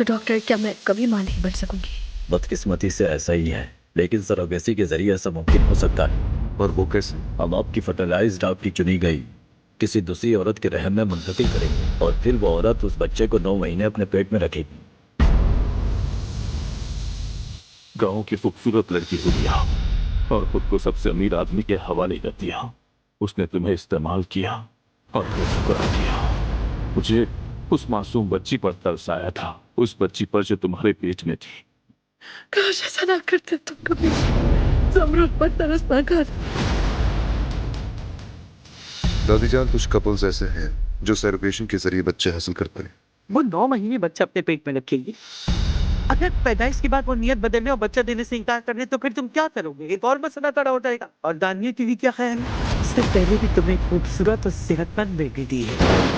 तो डॉक्टर, क्या मैं कभी मां नहीं बन सकूंगी? बदकिस्मती से ऐसा ही है, लेकिन सरोगेसी के जरिए ऐसा मुमकिन हो सकता है। और वो कैसे? हम आपकी फर्टिलाइज्ड, आपकी चुनी गई किसी दूसरी औरत के रहम में मुंतकिल करेंगे और फिर वो औरत उस बच्चे को 9 महीने अपने पेट में रखेगी। गांव की खूबसूरत लड़की को दिया और खुद को सबसे अमीर आदमी के हवाले कर दिया। उसने तुम्हें इस्तेमाल किया और फिर शुक्र किया। मुझे उस मासूम बच्ची पर तरस आया था, उस बच्ची पर जो तुम्हारे पेट में थी। काश ऐसा ना करते तुम कभी। जमरूद पर तरस ना कर। दादी जान, कुछ कपल्स ऐसे हैं जो सैरोगेशन के जरिए बच्चे हासिल करते हैं। वो 9 महीने बच्चा अपने पेट में रखेगी। अगर पैदाइश के बाद वो नियत बदलने और बच्चा देने से इनकार करने तो फिर तुम क्या करोगे? एक और मसला खड़ा हो जाएगा। और दानिया की भी क्या ख्याल है? इससे पहले भी तुम्हें खूबसूरत और सेहतमंद बेटी दी है।